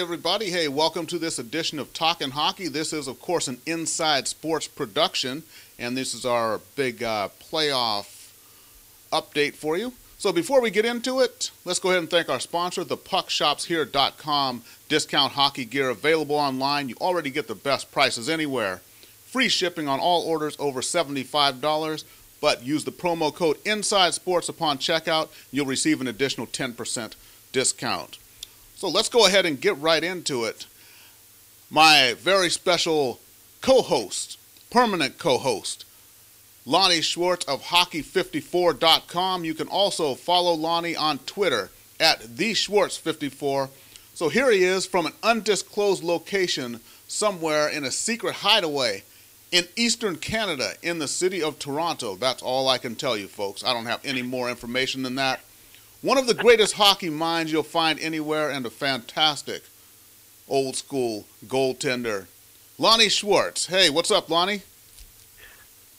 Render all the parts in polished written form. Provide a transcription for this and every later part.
everybody. Hey, welcome to this edition of Talkin Hockey. This is, of course, an Inside Sports production, and this is our big playoff update for you. So before we get into it, let's go ahead and thank our sponsor, thepuckshopshere.com. Discount hockey gear available online. You already get the best prices anywhere. Free shipping on all orders over $75, but use the promo code Inside Sports upon checkout. You'll receive an additional 10% discount. So let's go ahead and get right into it. My very special co-host, permanent co-host, Lonnie Schwartz of Hockey54.com. You can also follow Lonnie on Twitter at TheSchwartz54. So here he is from an undisclosed location somewhere in a secret hideaway in eastern Canada in the city of Toronto. That's all I can tell you, folks. I don't have any more information than that. One of the greatest hockey minds you'll find anywhere, and a fantastic old school goaltender, Lonnie Schwartz. Hey, what's up, Lonnie?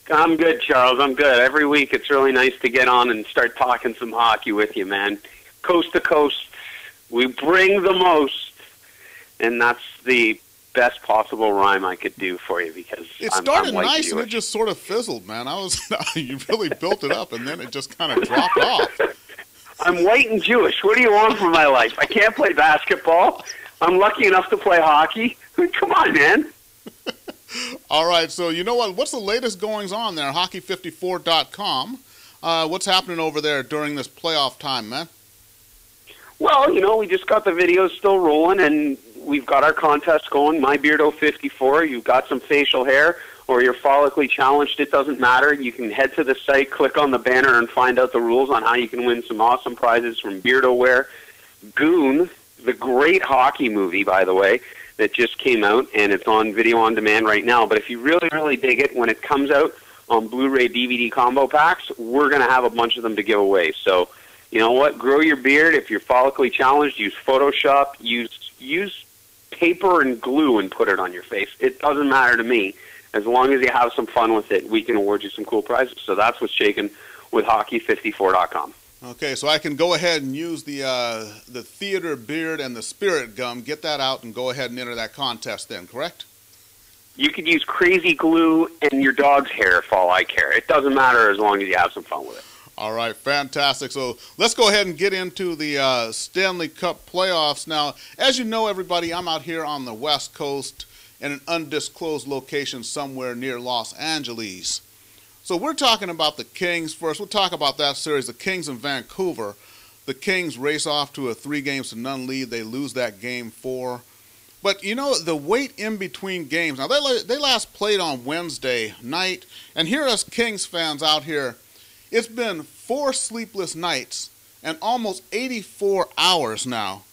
I'm good, Charles. I'm good. Every week it's really nice to get on and start talking some hockey with you, man. Coast to coast, we bring the most, and that's the best possible rhyme I could do for you because it started nice and it just sort of fizzled, man. You really built it up, and then it just kind of dropped off. I'm white and Jewish. What do you want from my life? I can't play basketball. I'm lucky enough to play hockey. Come on, man. All right, so you know what? What's the latest goings on there? Hockey54.com. What's happening over there during this playoff time, man? Well, you know, we just got the videos still rolling, and we've got our contest going. My Beardo 54. You've got some facial hair, or you're follically challenged. It doesn't matter. You can head to the site, click on the banner, and find out the rules on how you can win some awesome prizes from Beardo Wear. Goon, the great hockey movie, by the way, that just came out, and it's on video on demand right now. But if you really, really dig it, when it comes out on Blu-ray DVD combo packs, we're going to have a bunch of them to give away. So, you know what? Grow your beard. If you're follically challenged, use Photoshop, use paper and glue and put it on your face. It doesn't matter to me. As long as you have some fun with it, we can award you some cool prizes. So that's what's shaking with Hockey54.com. Okay, so I can go ahead and use the theater beard and the spirit gum, get that out, and go ahead and enter that contest then, correct? You could use crazy glue and your dog's hair if all I care. It doesn't matter as long as you have some fun with it. All right, fantastic. So let's go ahead and get into the Stanley Cup playoffs. Now, as you know, everybody, I'm out here on the West Coast in an undisclosed location somewhere near Los Angeles. So we're talking about the Kings first. We'll talk about that series, the Kings in Vancouver. The Kings race off to a 3-0 lead. They lose that game 4. But, you know, the wait in between games. Now, they last played on Wednesday night. And here us Kings fans out here, it's been 4 sleepless nights and almost 84 hours now.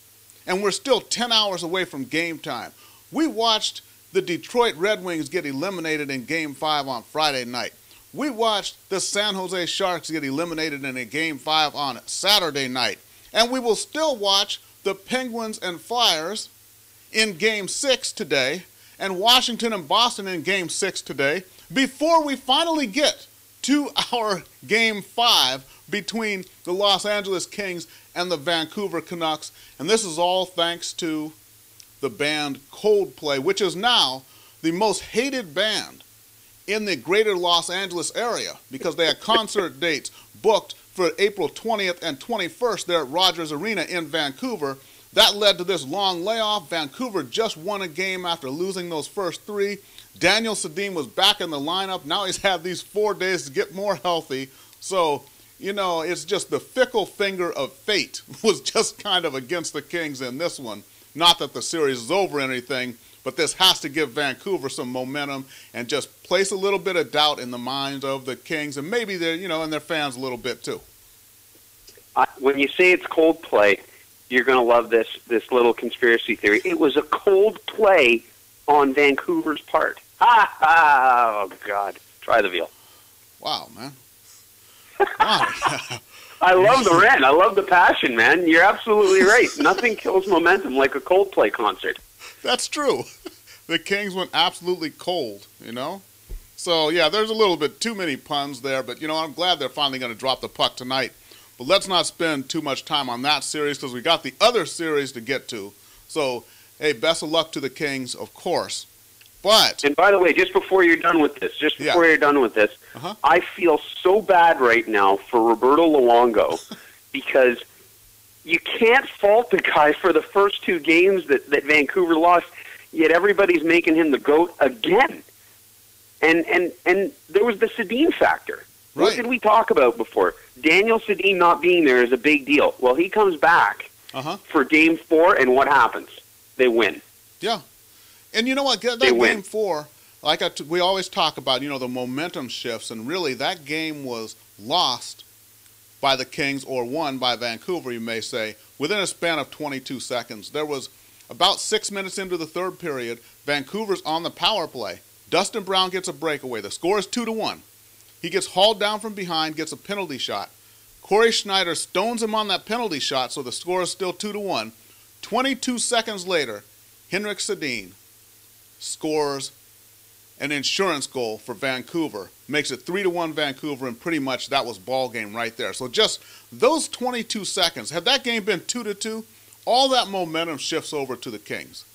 And we're still 10 hours away from game time. We watched the Detroit Red Wings get eliminated in Game 5 on Friday night. We watched the San Jose Sharks get eliminated in a Game 5 on Saturday night. And we will still watch the Penguins and Flyers in Game 6 today, and Washington and Boston in Game 6 today, before we finally get to our Game 5 between the Los Angeles Kings and the Vancouver Canucks. And this is all thanks to the band Coldplay, which is now the most hated band in the greater Los Angeles area because they had concert dates booked for April 20th and 21st there at Rogers Arena in Vancouver. That led to this long layoff. Vancouver just won a game after losing those first 3. Daniel Sedin was back in the lineup. Now he's had these 4 days to get more healthy. So, you know, it's just the fickle finger of fate was just kind of against the Kings in this one. Not that the series is over or anything, but this has to give Vancouver some momentum and just place a little bit of doubt in the minds of the Kings and maybe their, you know, and their fans a little bit too. When you say it's Coldplay, you're going to love this little conspiracy theory. It was a cold play on Vancouver's part. Ha ha! Oh God! Try the veal. Wow, man. Wow. I love the rant. I love the passion, man. You're absolutely right. Nothing kills momentum like a Coldplay concert. That's true. The Kings went absolutely cold, you know? So, yeah, there's a little bit too many puns there, but, you know, I'm glad they're finally going to drop the puck tonight. But let's not spend too much time on that series because we got the other series to get to. So, hey, best of luck to the Kings, of course. But and by the way, just before you're done with this, I feel so bad right now for Roberto Luongo because you can't fault the guy for the first 2 games that Vancouver lost, yet everybody's making him the GOAT again. And there was the Sedin factor. Right. What did we talk about before? Daniel Sedin not being there is a big deal. Well, he comes back for Game 4, and what happens? They win. Yeah. And you know what? That Game 4, we always talk about, the momentum shifts, and really that game was lost by the Kings or won by Vancouver, you may say, within a span of 22 seconds. There was about 6 minutes into the third period, Vancouver's on the power play. Dustin Brown gets a breakaway. The score is 2-1. He gets hauled down from behind, gets a penalty shot. Corey Schneider stones him on that penalty shot, so the score is still 2-1. 22 seconds later, Henrik Sedin scores an insurance goal for Vancouver, makes it 3-1 Vancouver, and pretty much that was ball game right there. So just those 22 seconds, had that game been 2-2, all that momentum shifts over to the Kings.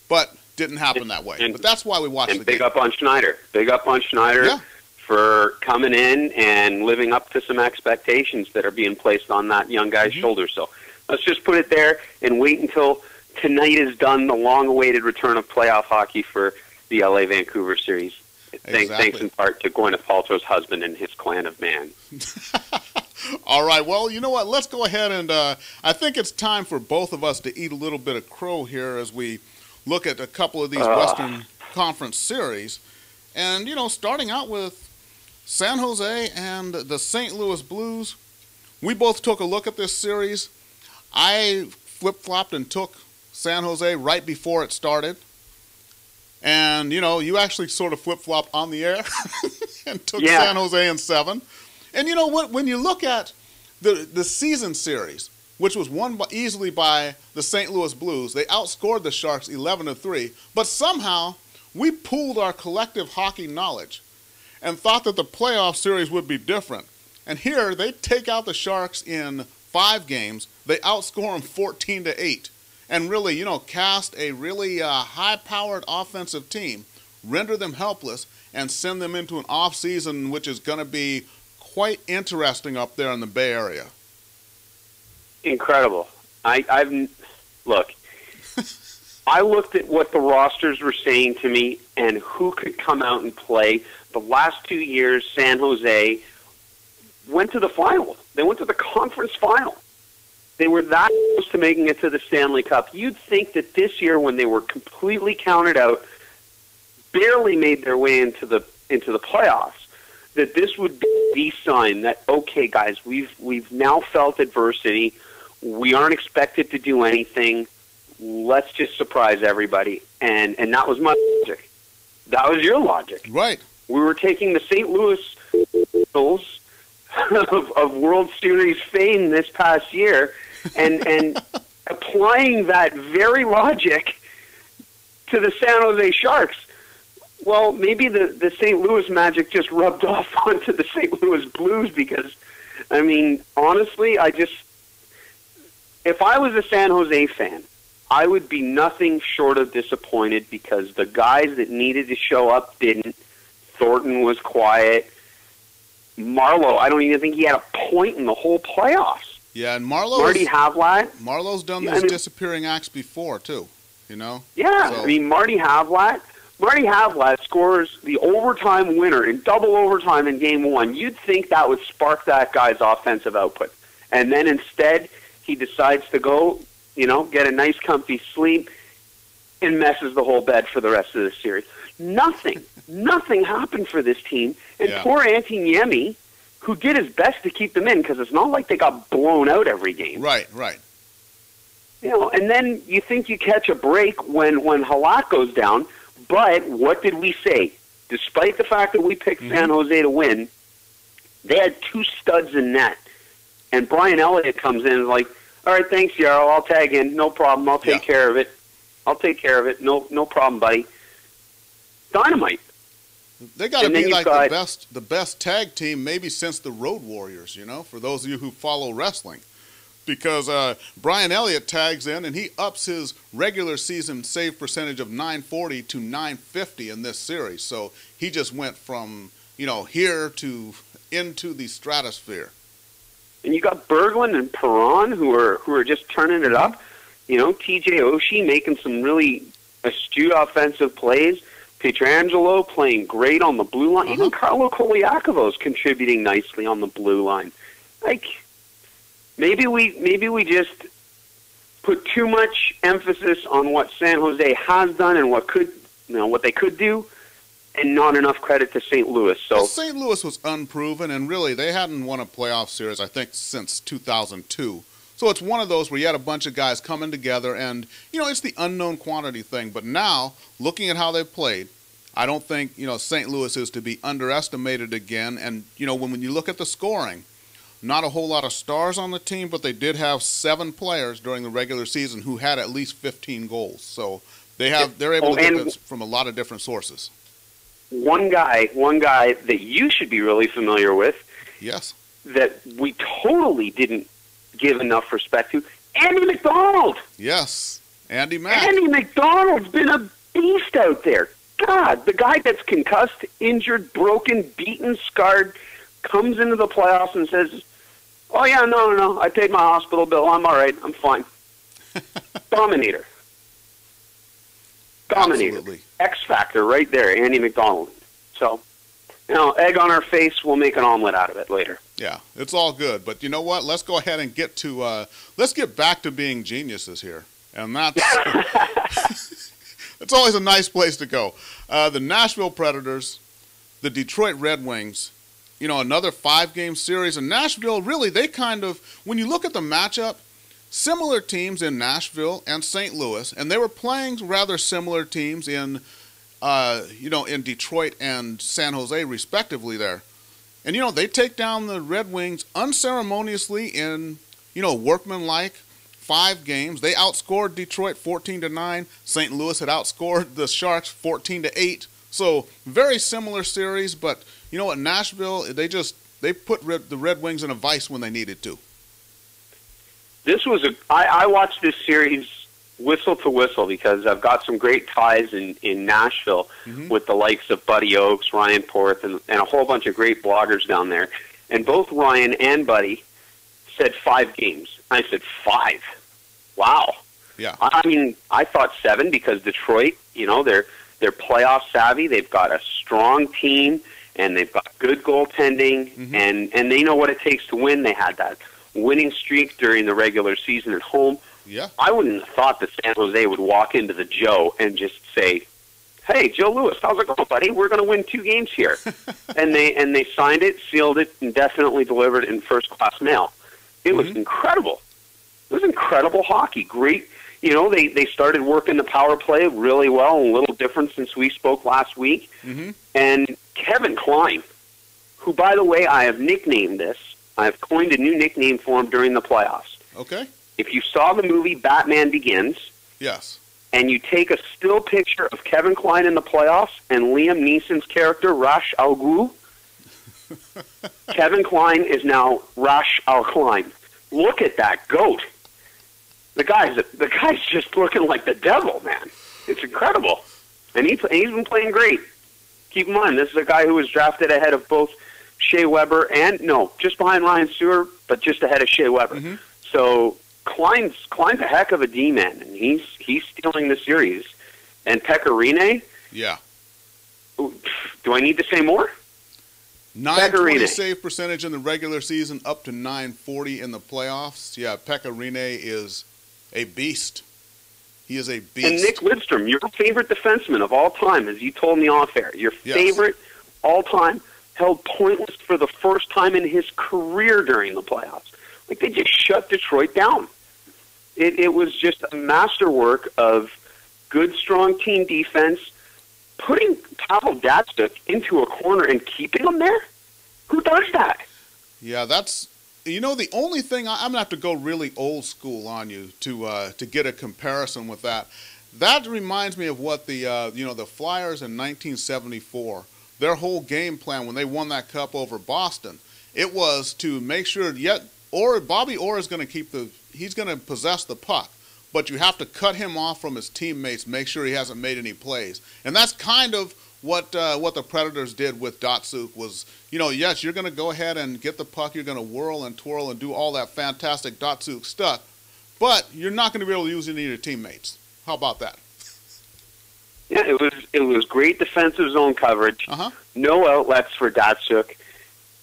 But didn't happen that way. But that's why we watched the game. And big up on Schneider. Big up on Schneider for coming in and living up to some expectations that are being placed on that young guy's shoulders. So let's just put it there and wait until tonight is done, the long-awaited return of playoff hockey for the LA-Vancouver series. Thanks in part to Gwyneth Paltrow's husband and his clan of man. All right, well, you know what? Let's go ahead and I think it's time for both of us to eat a little bit of crow here as we look at a couple of these Western Conference series. And, starting out with San Jose and the St. Louis Blues, we both took a look at this series. I flip-flopped and took San Jose right before it started. And, you actually sort of flip-flopped on the air and took San Jose in 7. And you know what? When you look at the season series, which was won easily by the St. Louis Blues, they outscored the Sharks 11-3. But somehow, we pooled our collective hockey knowledge and thought that the playoff series would be different. And here, they take out the Sharks in 5 games. They outscore them 14-8. And really, cast a really high-powered offensive team, render them helpless, and send them into an off-season which is going to be quite interesting up there in the Bay Area. Incredible. Look, I looked at what the rosters were saying to me and who could come out and play. The last 2 years, San Jose went to the final. They went to the conference final. They were that close to making it to the Stanley Cup. You'd think that this year, when they were completely counted out, barely made their way into the playoffs, that this would be the sign that, okay, guys, we've now felt adversity. We aren't expected to do anything. Let's just surprise everybody. And that was my logic. That was your logic. Right. We were taking the St. Louis Bulls of World Series fame this past year and applying that very logic to the San Jose Sharks. Well, maybe the St. Louis Magic just rubbed off onto the St. Louis Blues because, honestly, if I was a San Jose fan, I would be nothing short of disappointed because the guys that needed to show up didn't. Thornton was quiet. Marleau, I don't even think he had a point in the whole playoffs. Yeah, and Marty Havlat. Marlowe's done these disappearing acts before, too, Yeah, so. Marty Havlat scores the overtime winner in double overtime in Game 1. You'd think that would spark that guy's offensive output. And then instead, he decides to go, get a nice comfy sleep and messes the whole bed for the rest of the series. Nothing happened for this team. And poor Antti Niemi, who did his best to keep them in, because it's not like they got blown out every game. Right. And then you think you catch a break when Halak goes down, but what did we say? Despite the fact that we picked San Jose to win, they had 2 studs in net. And Brian Elliott comes in and is like, all right, thanks, Yarrow, I'll tag in, no problem, I'll take care of it. No problem, buddy. Dynamite. They got to be like the best tag team maybe since the Road Warriors, for those of you who follow wrestling. because Brian Elliott tags in and he ups his regular season save percentage of 940 to 950 in this series. So he just went from, here to into the stratosphere. And you got Berglund and Perron who are just turning it up. TJ Oshie making some really astute offensive plays. Pietrangelo playing great on the blue line. Even Carlo Koliakovo's contributing nicely on the blue line. Like, maybe we just put too much emphasis on what San Jose has done and what they could do, and not enough credit to St. Louis. So well, St. Louis was unproven, and really they hadn't won a playoff series, I think, since 2002. So it's one of those where you had a bunch of guys coming together, and, it's the unknown quantity thing. But now, looking at how they've played, I don't think, St. Louis is to be underestimated again. And, when you look at the scoring, not a whole lot of stars on the team, but they did have 7 players during the regular season who had at least 15 goals. So they're able to get this from a lot of different sources. One guy that you should be really familiar with. Yes. That we totally didn't give enough respect to, Andy McDonald. Yes, Andy Mac. Andy McDonald's been a beast out there. God, the guy that's concussed, injured, broken, beaten, scarred, comes into the playoffs and says, "Oh yeah, no, I paid my hospital bill. I'm all right. I'm fine." Dominator. Absolutely. X factor right there, Andy McDonald. So, egg on our face, we'll make an omelet out of it later. Yeah, it's all good. But you know what? Let's go ahead and get to let's get back to being geniuses here. And that's it's always a nice place to go. The Nashville Predators, the Detroit Red Wings, another 5-game series. And Nashville, really, they kind of, when you look at the matchup, similar teams in Nashville and St. Louis, and they were playing rather similar teams in in Detroit and San Jose, respectively there. And, they take down the Red Wings unceremoniously in, workmanlike 5 games. They outscored Detroit 14-9. St. Louis had outscored the Sharks 14-8. So, very similar series, but, at Nashville, they put the Red Wings in a vice when they needed to. I watched this series whistle to whistle because I've got some great ties in Nashville with the likes of Buddy Oakes, Ryan Porth, and a whole bunch of great bloggers down there. And both Ryan and Buddy said 5 games. I said 5. Wow. Yeah. I mean, I thought 7 because Detroit, they're playoff savvy. They've got a strong team, and they've got good goaltending, and they know what it takes to win. They had that winning streak during the regular season at home. Yeah. I wouldn't have thought that San Jose would walk into the Joe and just say, "Hey, Joe Louis, how's it going, buddy? We're going to win 2 games here." and they signed it, sealed it, and definitely delivered it in first-class mail. It was incredible. It was incredible hockey. Great. They started working the power play really well, a little different since we spoke last week. And Kevin Klein, who, by the way, I have nicknamed this. I have coined a new nickname for him during the playoffs. Okay. If you saw the movie Batman Begins, yes, and you take a still picture of Kevin Klein in the playoffs and Liam Neeson's character, Ra's al Ghul, Kevin Klein is now Ra's al Klein. Look at that goat. The guy's just looking like the devil, man. It's incredible. And he's been playing great. Keep in mind, this is a guy who was drafted ahead of both Shea Weber just behind Ryan Stewart, but just ahead of Shea Weber. So Klein's a heck of a D-man, and he's stealing the series. And Pekka Rinne? Yeah. Do I need to say more? 920 save percentage in the regular season, up to 940 in the playoffs. Yeah, Pekka Rinne is a beast. He is a beast. And Nick Lidstrom, your favorite defenseman of all time, as you told me off air, your favorite all time, held pointless for the first time in his career during the playoffs. Like, they just shut Detroit down. It was just a masterwork of good, strong team defense, putting Pavel Datsyuk into a corner and keeping him there. Who does that? Yeah, that's the only thing I'm gonna have to go really old school on you to get a comparison with that. That reminds me of what the the Flyers in 1974. Their whole game plan when they won that cup over Boston, it was to make sure Bobby Orr is going to keep the possess the puck, but you have to cut him off from his teammates, make sure he hasn't made any plays. And that's kind of what the Predators did with Datsyuk was, yes, you're going to go ahead and get the puck, you're going to whirl and twirl and do all that fantastic Datsyuk stuff, but you're not going to be able to use any of your teammates. How about that? Yeah, it was great defensive zone coverage. No outlets for Datsyuk.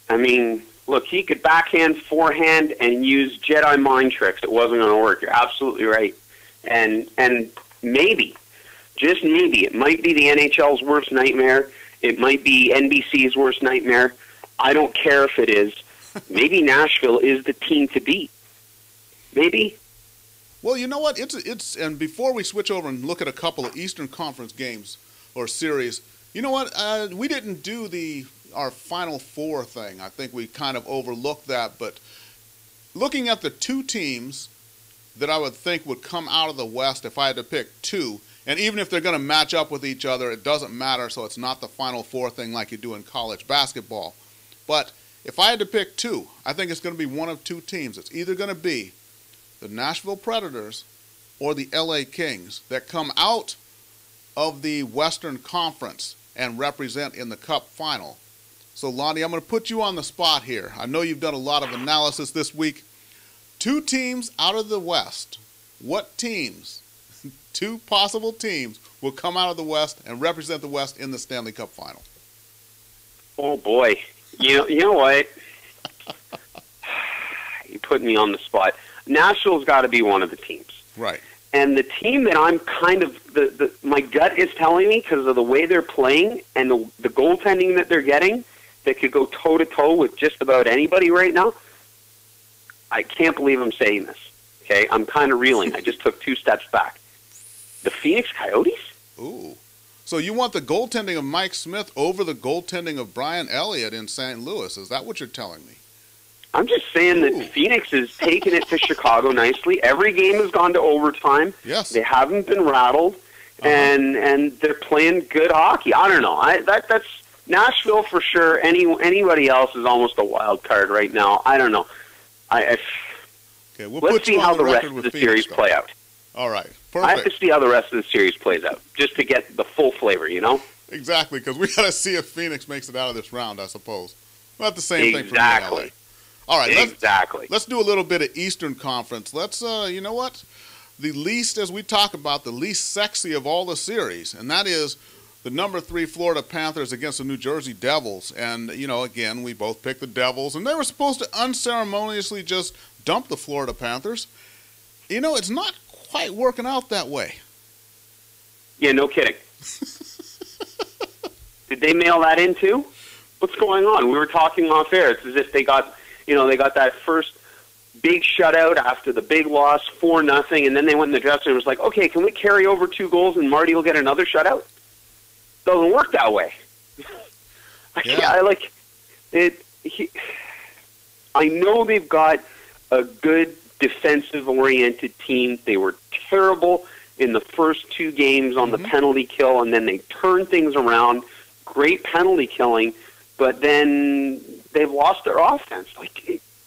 I mean, look, he could backhand, forehand, and use Jedi mind tricks. It wasn't going to work. You're absolutely right. And maybe, just maybe, it might be the NHL's worst nightmare. It might be NBC's worst nightmare. I don't care if it is. Maybe Nashville is the team to beat. Maybe. Well, you know what? And before we switch over and look at a couple of Eastern Conference games or series, you know what? We didn't do our Final Four thing. I think we kind of overlooked that. But looking at the two teams that I would think would come out of the West if I had to pick two, and even if they're going to match up with each other, it doesn't matter, so it's not the Final Four thing like you do in college basketball. But if I had to pick two, I think it's going to be one of two teams. It's either going to be the Nashville Predators or the LA Kings that come out of the Western Conference and represent in the Cup final. So, Lonnie, I'm going to put you on the spot here. I know you've done a lot of analysis this week. Two teams out of the West. What teams, two possible teams, will come out of the West and represent the West in the Stanley Cup final? Oh, boy. You know what? You put me on the spot. Nashville's got to be one of the teams. Right. And the team that I'm kind of, my gut is telling me, because of the way they're playing and the goaltending that they're getting, that could go toe-to-toe with just about anybody right now. I can't believe I'm saying this. Okay? I'm kind of reeling. I just took 2 steps back. The Phoenix Coyotes? Ooh. So you want the goaltending of Mike Smith over the goaltending of Brian Elliott in St. Louis. Is that what you're telling me? I'm just saying that Phoenix is taking it to Chicago nicely. Every game has gone to overtime. Yes. They haven't been rattled, and they're playing good hockey. I don't know. That's Nashville for sure. Anybody else is almost a wild card right now. I don't know. Okay, let's see how the rest of the series play out. All right, perfect. I have to see how the rest of the series plays out, just to get the full flavor, Exactly, because we got to see if Phoenix makes it out of this round, I suppose. Not the same thing for me in LA. All right, let's do a little bit of Eastern Conference. Let's, you know what? The least, as we talk about, the least sexy of all the series, and that is the number 3 Florida Panthers against the New Jersey Devils. And, again, we both picked the Devils, and they were supposed to unceremoniously just dump the Florida Panthers. It's not quite working out that way. Yeah, no kidding. Did they mail that in too? What's going on? We were talking off air. It's as if they got that first big shutout after the big loss, 4-0, and then they went in the dressing room and was like, okay, can we carry over 2 goals and Marty will get another shutout? Doesn't work that way. I know they've got a good defensive-oriented team. They were terrible in the first 2 games on the penalty kill, and then they turned things around. Great penalty killing, but then they've lost their offense.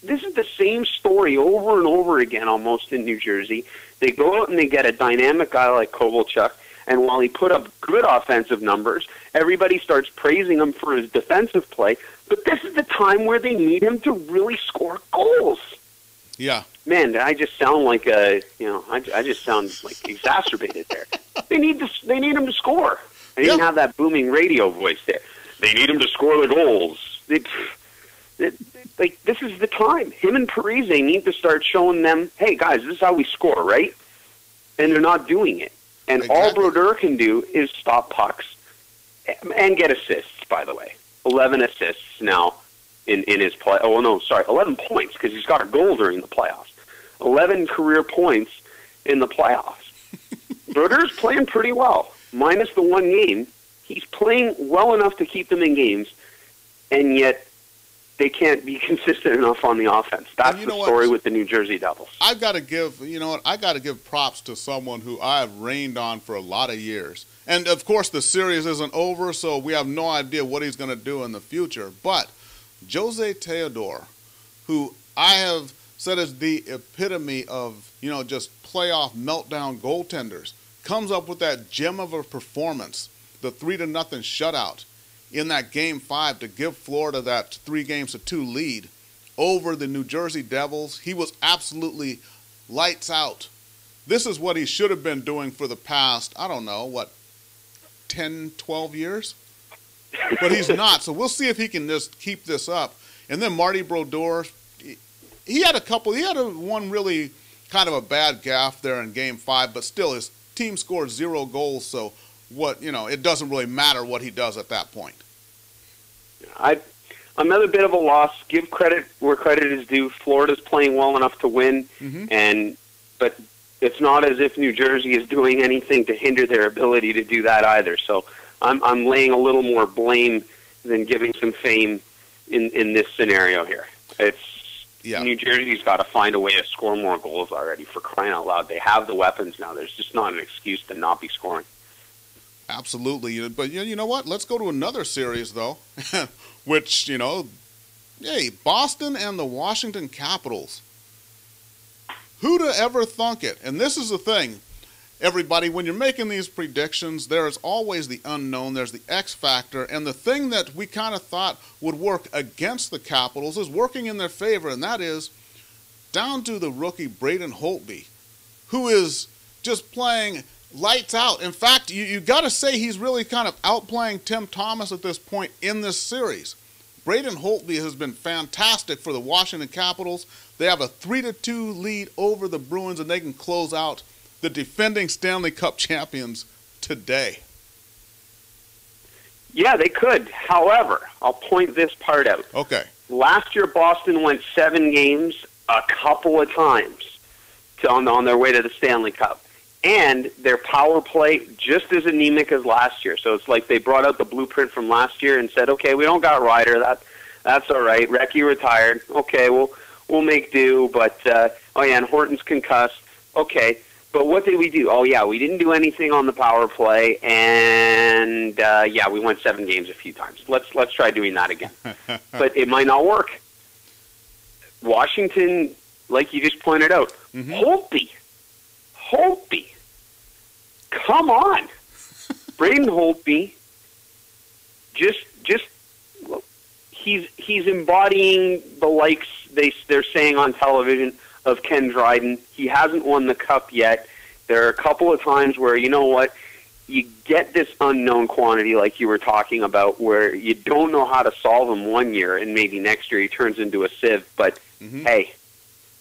This is the same story over and over again almost in New Jersey. They go out and they get a dynamic guy like Kovalchuk, and while he put up good offensive numbers, everybody starts praising him for his defensive play, but this is the time where they need him to really score goals. Yeah. Man, I just sound like I just sound like exacerbated there. They need him to score. I didn't have that booming radio voice there. They need him to score the goals. This is the time. Him and Parise need to start showing them, hey, guys, this is how we score, right? And they're not doing it. And all Brodeur can do is stop pucks and get assists, by the way. 11 assists now in his play. Oh, no, sorry, 11 points because he's got a goal during the playoffs. 11 career points in the playoffs. Brodeur's playing pretty well, minus the 1 game. He's playing well enough to keep them in games, and yet they can't be consistent enough on the offense. That's the story with the New Jersey Devils. I've got to give, I got to give props to someone who I have rained on for a lot of years. And, of course, the series isn't over, so we have no idea what he's going to do in the future. But Jose Theodore, who I have said is the epitome of, just playoff meltdown goaltenders. Comes up with that gem of a performance, the 3-0 shutout in that Game 5 to give Florida that 3-2 lead over the New Jersey Devils. He was absolutely lights out. This is what he should have been doing for the past, 10, 12 years? But he's not, so we'll see if he can just keep this up. And then Marty Brodeur, he had one really kind of a bad gaffe there in Game 5, but still his team scored 0 goals, so it doesn't really matter what he does at that point. Another bit of a loss. Give credit where credit is due. Florida's playing well enough to win, but it's not as if New Jersey is doing anything to hinder their ability to do that either. So I'm laying a little more blame than giving some fame in this scenario here. New Jersey's got to find a way to score more goals already, for crying out loud. They have the weapons now. There's just not an excuse to not be scoring. Absolutely. But you know what? Let's go to another series, though, which, Boston and the Washington Capitals. Who'd have ever thunk it? And this is the thing, everybody, when you're making these predictions, there is always the unknown. There's the X factor. And the thing that we kind of thought would work against the Capitals is working in their favor, and that is down to the rookie Braden Holtby, who is just playing lights out. In fact, you got to say he's really kind of outplaying Tim Thomas at this point in this series. Braden Holtby has been fantastic for the Washington Capitals. They have a 3-2 lead over the Bruins, and they can close out the defending Stanley Cup champions today. Yeah, they could. However, I'll point this part out. Okay. Last year, Boston went 7 games a couple of times on their way to the Stanley Cup. And their power play just as anemic as last year. So it's like they brought out the blueprint from last year and said, okay, we don't got Ryder. That's all right. Recchi retired. Okay, we'll make do. But, and Horton's concussed. Okay, but what did we do? Oh, yeah, we didn't do anything on the power play. And, we won 7 games a few times. Let's try doing that again. But it might not work. Washington, like you just pointed out, Holtby, come on. Braden Holtby, he's embodying the likes they're saying on television of Ken Dryden. He hasn't won the cup yet. There are a couple of times where, you know what, you get this unknown quantity like you were talking about where you don't know how to solve him one year and maybe next year he turns into a sieve. But, hey,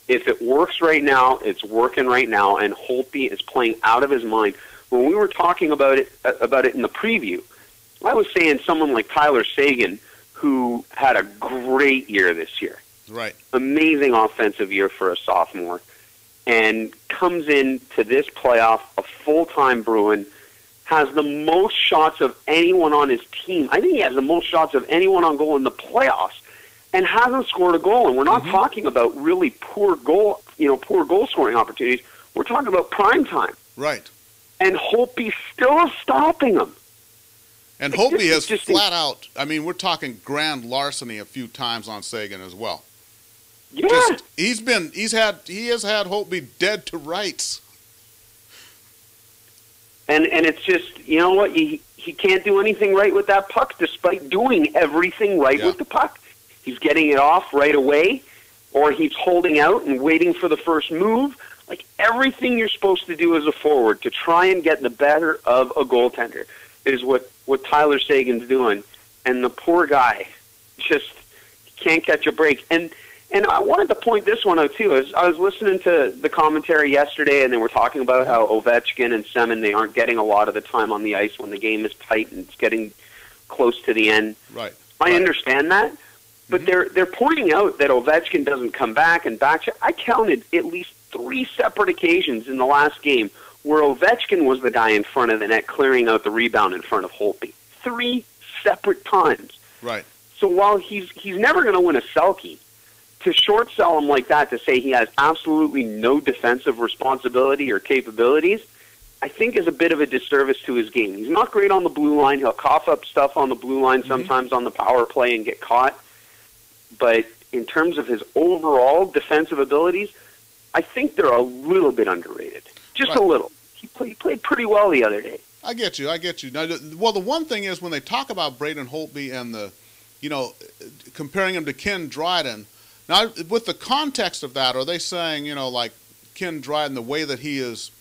if it works right now, it's working right now, and Holtby is playing out of his mind. When we were talking about it in the preview, I was saying someone like Tyler Seguin, who had a great year this year. Right. Amazing offensive year for a sophomore, and comes into this playoff, a full-time Bruin, has the most shots of anyone on his team. I think he has the most shots of anyone on goal in the playoffs, and hasn't scored a goal. And we're not talking about really poor goal scoring opportunities. We're talking about prime time. Right. And Holtby still is stopping him. And Holtby has flat out, we're talking grand larceny a few times on Seguin as well. Yeah. He has had Holtby dead to rights. And it's just, you know what, he can't do anything right with that puck despite doing everything right with the puck. He's getting it off right away, or he's holding out and waiting for the first move. Like everything you're supposed to do as a forward to try and get the better of a goaltender is what Tyler Seguin's doing. And the poor guy just can't catch a break. And I wanted to point this one out, too. I was listening to the commentary yesterday, and they were talking about how Ovechkin and Semin, they aren't getting a lot of the time on the ice when the game is tight and it's getting close to the end. Right. I understand that. But they're pointing out that Ovechkin doesn't come back and backcheck. I counted at least 3 separate occasions in the last game where Ovechkin was the guy in front of the net clearing out the rebound in front of Holtby. 3 separate times. Right. So while he's never going to win a Selke, to short sell him like that, to say he has absolutely no defensive responsibility or capabilities, I think is a bit of a disservice to his game. He's not great on the blue line. He'll cough up stuff on the blue line sometimes on the power play and get caught. But in terms of his overall defensive abilities, I think they're a little bit underrated. Just a little. He played pretty well the other day. I get you. Now, well, the one thing is when they talk about Braden Holtby and comparing him to Ken Dryden, now with the context of that, are they saying, like Ken Dryden, the way that he is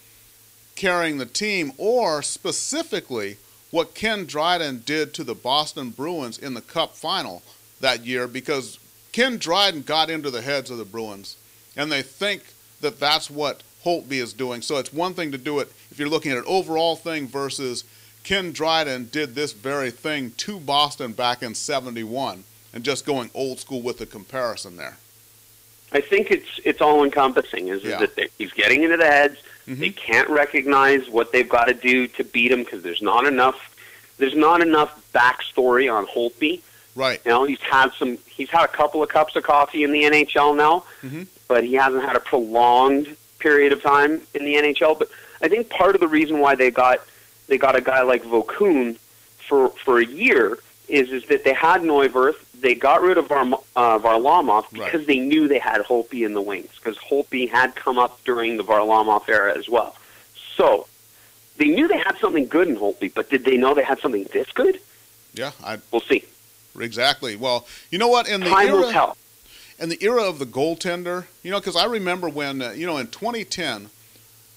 carrying the team, or specifically what Ken Dryden did to the Boston Bruins in the Cup final that year? Because Ken Dryden got into the heads of the Bruins, and they think that that's what Holtby is doing. So it's one thing to do it if you're looking at an overall thing versus Ken Dryden did this very thing to Boston back in '71, and just going old school with the comparison there. I think it's all encompassing. Is that he's getting into the heads. Mm-hmm. They can't recognize what they've got to do to beat him because there's not enough backstory on Holtby. Right. He's had a couple of cups of coffee in the NHL now, mm-hmm. but he hasn't had a prolonged period of time in the NHL. But I think part of the reason why they got a guy like Vokoun for a year is that they had Neuwirth, they got rid of Varlamov because they knew they had Holtby in the wings, because Holtby had come up during the Varlamov era as well. So they knew they had something good in Holtby, but did they know they had something this good? Yeah, we'll see. Exactly. Well, you know what? Time will tell. In the era of the goaltender, because I remember when, in 2010,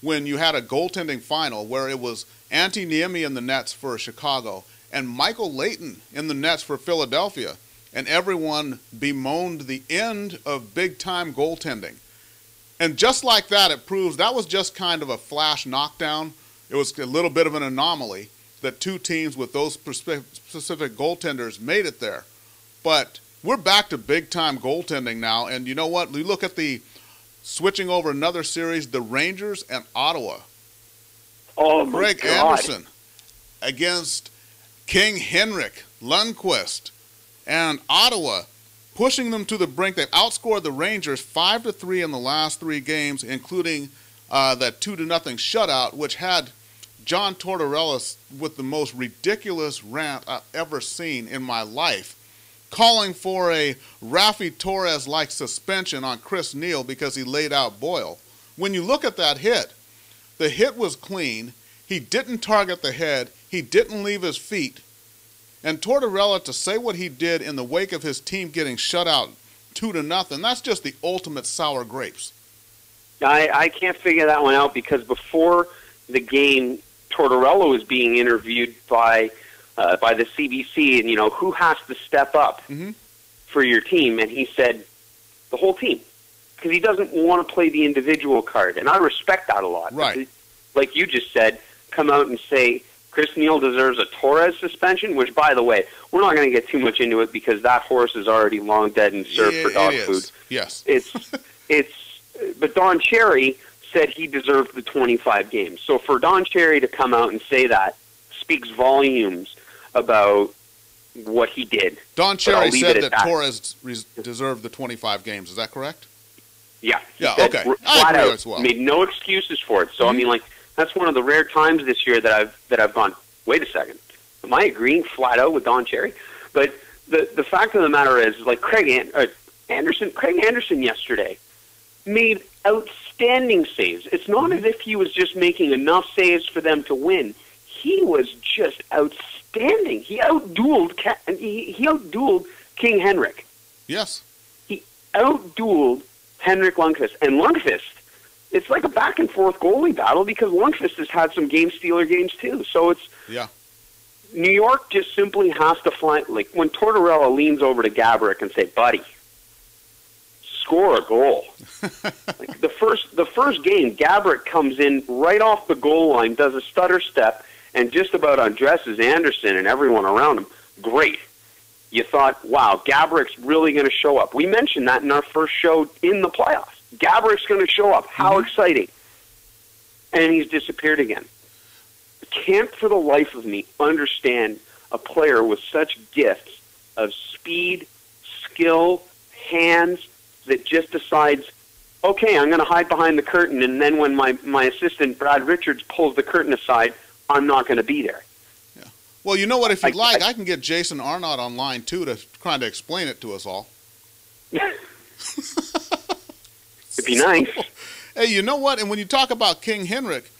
when you had a goaltending final where it was Antti Niemi in the nets for Chicago and Michael Leighton in the nets for Philadelphia, and everyone bemoaned the end of big-time goaltending. And just like that, it proves that was just kind of a flash knockdown. It was a little bit of an anomaly that two teams with those specific goaltenders made it there. But we're back to big-time goaltending now, and you know what? We look at the switching over another series, the Rangers and Ottawa. Oh, Greg my God. Anderson against King Henrik Lundqvist, and Ottawa pushing them to the brink. They've outscored the Rangers 5-3 in the last 3 games, including that 2-0 shutout, which had John Tortorella with the most ridiculous rant I've ever seen in my life, calling for a Rafi Torres-like suspension on Chris Neal because he laid out Boyle. When you look at that hit, the hit was clean. He didn't target the head. He didn't leave his feet. And Tortorella, to say what he did in the wake of his team getting shut out 2-0, that's just the ultimate sour grapes. I can't figure that one out because before the game, Tortorella was being interviewed by the CBC, and who has to step up for your team, and he said the whole team, because he doesn't want to play the individual card, and I respect that a lot. Right. Like you just said, come out and say Chris Neal deserves a Torres suspension, which, by the way, we're not going to get too much into it because that horse is already long dead and served for dog food. Yes. But Don Cherry said he deserved the 25 games. So for Don Cherry to come out and say that speaks volumes about what he did. Don Cherry said that Torres deserved the 25 games. Is that correct? Yeah. Yeah, okay. Flat out, as well. made no excuses for it. So, I mean, that's one of the rare times this year that I've gone, wait a second, am I agreeing flat out with Don Cherry? But the fact of the matter is, like Craig Anderson yesterday made outstanding saves. It's not as if he was just making enough saves for them to win. He was just outstanding. He outdueled King Henrik. Yes. He outdueled Henrik Lundqvist. And Lundqvist, it's like a back-and-forth goalie battle because Lundqvist has had some game-stealer games too. So it's New York just simply has to find, like when Tortorella leans over to Gaborik and say, buddy, score a goal. Like the first game, Gaborik comes in right off the goal line, does a stutter step, and just about undresses Anderson and everyone around him. Great. You thought, wow, Gaborik's really going to show up. We mentioned that in our first show in the playoffs. Gaborik's going to show up. How exciting. And he's disappeared again. I can't for the life of me understand a player with such gifts of speed, skill, hands, that just decides, okay, I'm going to hide behind the curtain, and then when my assistant, Brad Richards, pulls the curtain aside, I'm not going to be there. Yeah. Well, you know what? If you'd like, I can get Jason Arnott online, too, to kind of explain it to us all. It'd be nice. Hey, you know what? And when you talk about King Henrik,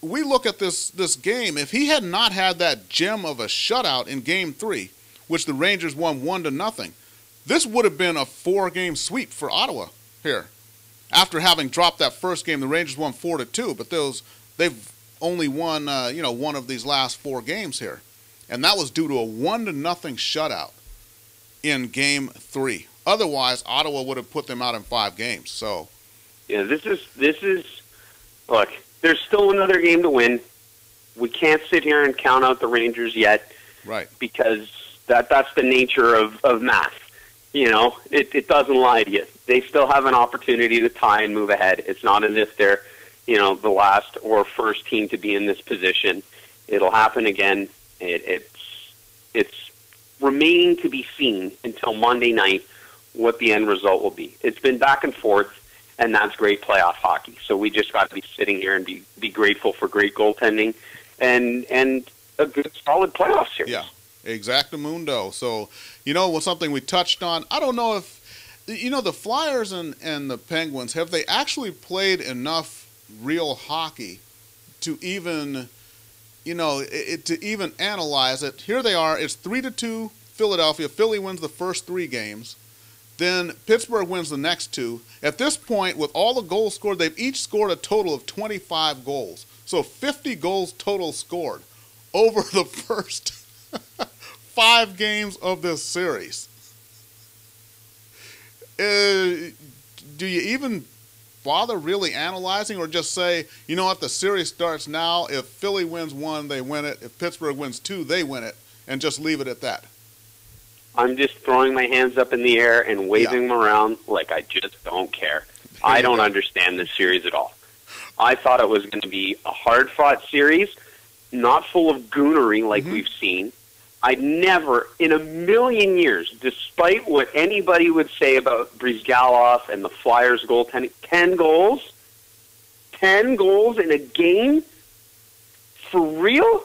we look at this game. If he had not had that gem of a shutout in Game 3, which the Rangers won 1-0, this would have been a 4-game sweep for Ottawa here. After having dropped that first game, the Rangers won 4-2, but they've only won one of these last 4 games here, and that was due to a 1-0 shutout in Game 3. Otherwise, Ottawa would have put them out in 5 games. So, yeah, this is look. There's still another game to win. We can't sit here and count out the Rangers yet, right? Because that's the nature of math. You know, it doesn't lie to you. They still have an opportunity to tie and move ahead. It's not as if they're, the last or first team to be in this position. It'll happen again. It's remaining to be seen until Monday night what the end result will be. It's been back and forth, and that's great playoff hockey. So we just got to be sitting here and be grateful for great goaltending and a good, solid playoff series. Yeah, exactamundo. So, something we touched on, I don't know if, the Flyers and the Penguins, have they actually played enough real hockey to even, to even analyze it? Here they are. It's 3-2 Philadelphia. Philly wins the first 3 games. Then Pittsburgh wins the next 2. At this point, with all the goals scored, they've each scored a total of 25 goals. So 50 goals total scored over the first 5 games of this series. Do you even bother really analyzing, or just say, you know what, the series starts now. If Philly wins 1, they win it. If Pittsburgh wins 2, they win it, and just leave it at that? I'm just throwing my hands up in the air and waving them around like I just don't care. I don't understand this series at all. I thought it was going to be a hard-fought series, not full of goonery like we've seen. I'd never, in a million years, despite what anybody would say about Brizgalov and the Flyers' goaltending, 10 goals? 10 goals in a game? For real?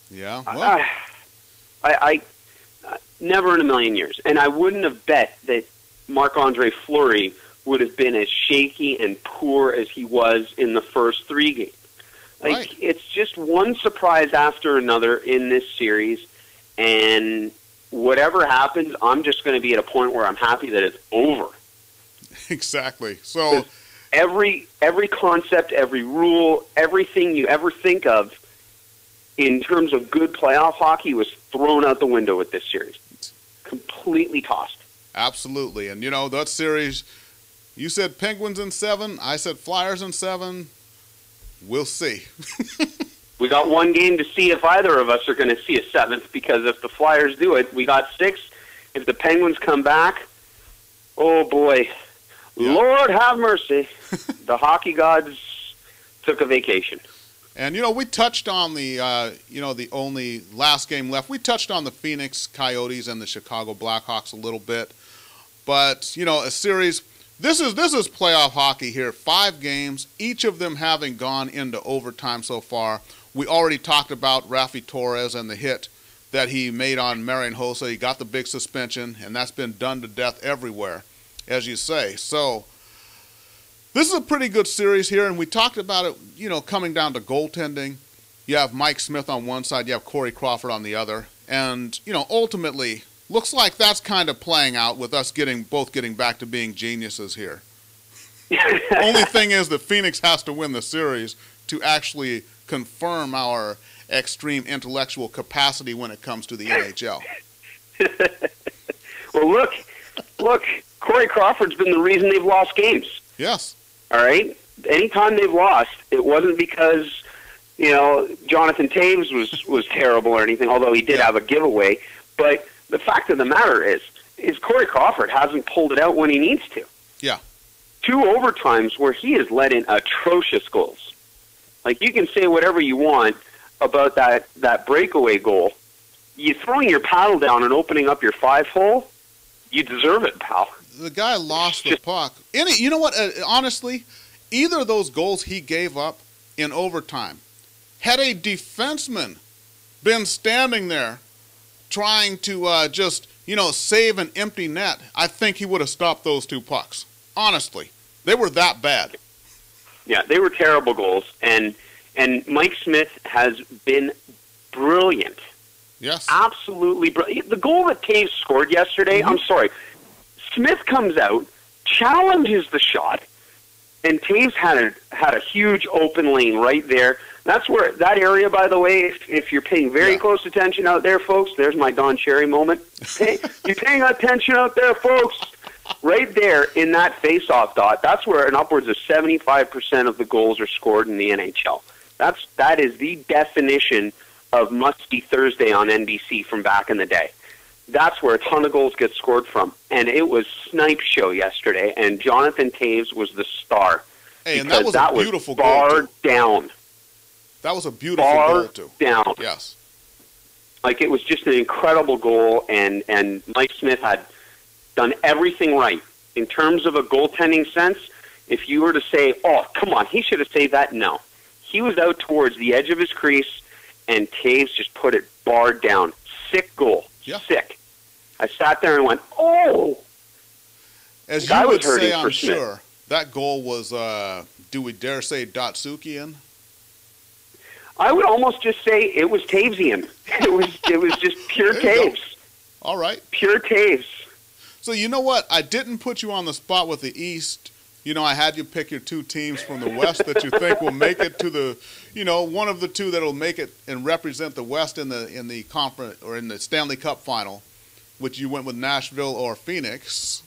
Yeah. Well. I never in a million years. And I wouldn't have bet that Marc-Andre Fleury would have been as shaky and poor as he was in the first 3 games. It's just one surprise after another in this series. And whatever happens, I'm just going to be at a point where I'm happy that it's over. Exactly. So every concept, every rule, everything you ever think of in terms of good playoff hockey was thrown out the window with this series. Completely tossed. Absolutely. And, that series, you said Penguins in 7. I said Flyers in 7. We'll see. We got 1 game to see if either of us are going to see a 7th, because if the Flyers do it, we got 6. If the Penguins come back, oh boy, yeah. Lord have mercy. The hockey gods took a vacation. And, we touched on the, the only last game left. We touched on the Phoenix Coyotes and the Chicago Blackhawks a little bit. But, a series, this is playoff hockey here. 5 games, each of them having gone into overtime so far. We already talked about Rafi Torres and the hit that he made on Marian Hossa. He got the big suspension, and that's been done to death everywhere, as you say. So this is a pretty good series here, and we talked about it, coming down to goaltending. You have Mike Smith on one side, you have Corey Crawford on the other. And, ultimately, looks like that's kind of playing out with us both getting back to being geniuses here. Only thing is that Phoenix has to win the series to actually confirm our extreme intellectual capacity when it comes to the NHL. Well, look, Corey Crawford's been the reason they've lost games. Yes. All right? Anytime they've lost, it wasn't because, Jonathan Taves was terrible or anything, although he did have a giveaway. But the fact of the matter is Corey Crawford hasn't pulled it out when he needs to. Yeah. 2 overtimes where he has let in atrocious goals. Like, you can say whatever you want about that breakaway goal. You throwing your paddle down and opening up your 5-hole, you deserve it, pal. The guy lost the puck. You know what? Honestly, either of those goals he gave up in overtime, had a defenseman been standing there trying to just save an empty net, I think he would have stopped those 2 pucks. Honestly, they were that bad. Yeah, they were terrible goals, and Mike Smith has been brilliant. Yes. Absolutely brilliant. The goal that Taves scored yesterday, I'm sorry, Smith comes out, challenges the shot, and Taves had a huge open lane right there. That's where, that area, by the way, if you're paying very close attention out there, folks, there's my Don Cherry moment. Hey, you're paying attention out there, folks. Right there in that face-off dot, that's where an upwards of 75% of the goals are scored in the NHL. That is the definition of must-see Thursday on NBC from back in the day. That's where a ton of goals get scored from. And it was Snipe show yesterday, and Jonathan Taves was the star. Hey, and that was a beautiful goal, bar down. That was a beautiful goal, too. Down. Yes. Like, it was just an incredible goal, and Mike Smith had done everything right. In terms of a goaltending sense, if you were to say, oh, come on, he should have saved that, no. He was out towards the edge of his crease, and Taves just put it barred down. Sick goal. Yeah. Sick. I sat there and went, oh! As you would say, I'm sure, that goal was, do we dare say, Datsukian? I would almost just say it was Tavesian. It was just pure Taves. All right. Pure Taves. So you know what? I didn't put you on the spot with the East. I had you pick your 2 teams from the West that you think will make it to the, one of the 2 that will make it and represent the West in the conference or in the Stanley Cup final, which you went with Nashville or Phoenix.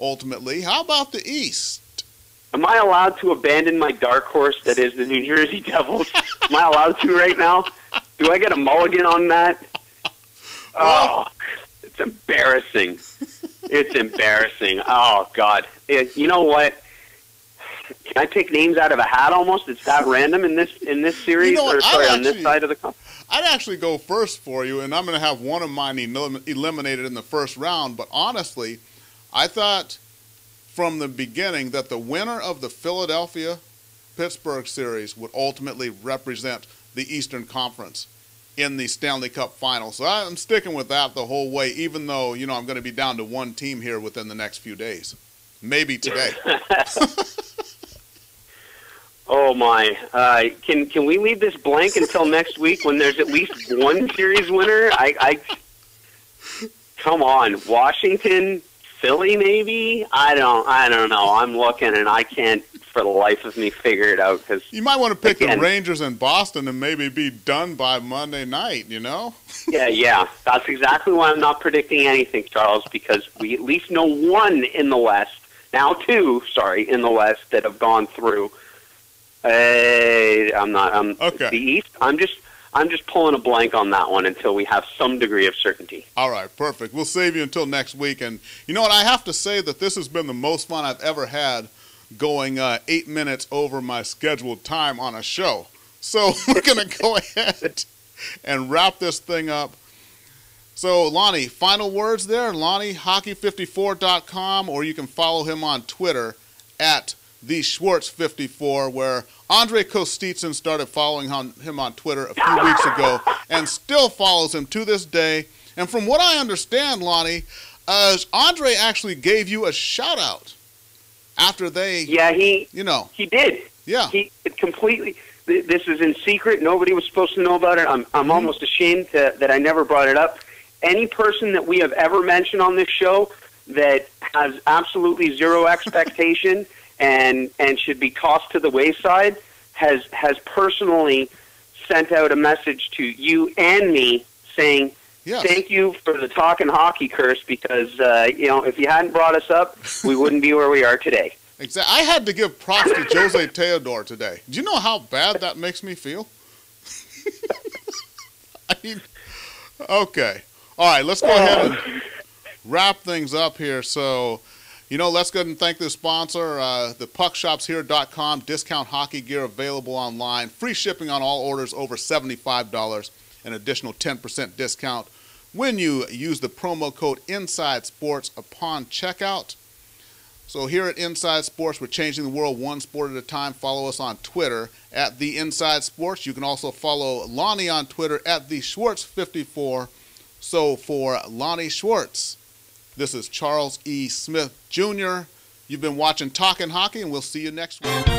Ultimately, how about the East? Am I allowed to abandon my dark horse that is the New Jersey Devils? Am I allowed to right now? Do I get a mulligan on that? Oh, it's embarrassing. It's embarrassing. Oh, God. You know what? Can I pick names out of a hat almost? It's that random in this series? On this side of the cup? I'd actually go first for you, and I'm going to have one of mine eliminated in the first round. But honestly, I thought from the beginning that the winner of the Philadelphia-Pittsburgh series would ultimately represent the Eastern Conference in the Stanley Cup final. So I'm sticking with that the whole way, even though, I'm going to be down to 1 team here within the next few days. Maybe today. Oh, my. Can we leave this blank until next week when there's at least 1 series winner? Come on. Washington, Philly, maybe? I don't know. I'm looking, and I can't for the life of me figure it out. Cause, you might want to pick the Rangers in Boston and maybe be done by Monday night, Yeah. That's exactly why I'm not predicting anything, Charles, because we at least know 1 in the West. Now 2, in the West that have gone through. Okay. The East, I'm just pulling a blank on that one until we have some degree of certainty. All right, perfect. We'll save you until next week. And you know what? I have to say that this has been the most fun I've ever had going 8 minutes over my scheduled time on a show. So we're going to go ahead and wrap this thing up. So, Lonnie, final words there? Lonnie, hockey54.com, or you can follow him on Twitter at TheSchwartz54, where Andre Kostitsyn started following him on Twitter a few weeks ago and still follows him to this day. And from what I understand, Lonnie, Andre actually gave you a shout-out after they... Yeah, he did. Yeah. He completely... This is in secret. Nobody was supposed to know about it. I'm almost ashamed that I never brought it up. Any person that we have ever mentioned on this show that has absolutely zero expectation and should be tossed to the wayside has personally sent out a message to you and me saying, thank you for the Talkin Hockey curse because, if you hadn't brought us up, we wouldn't be where we are today. Exactly. I had to give props to Jose Theodore today. Do you know how bad that makes me feel? Okay. All right, let's go ahead and wrap things up here. So, let's go ahead and thank the sponsor, the puckshopshere.com. Discount hockey gear available online. Free shipping on all orders over $75. An additional 10% discount when you use the promo code Inside Sports upon checkout. So here at Inside Sports, we're changing the world one sport at a time. Follow us on Twitter at The Inside Sports. You can also follow Lonnie on Twitter at TheSchwartz54. So for Lonnie Schwartz, this is Charles E. Smith Jr. You've been watching Talkin Hockey, and we'll see you next week.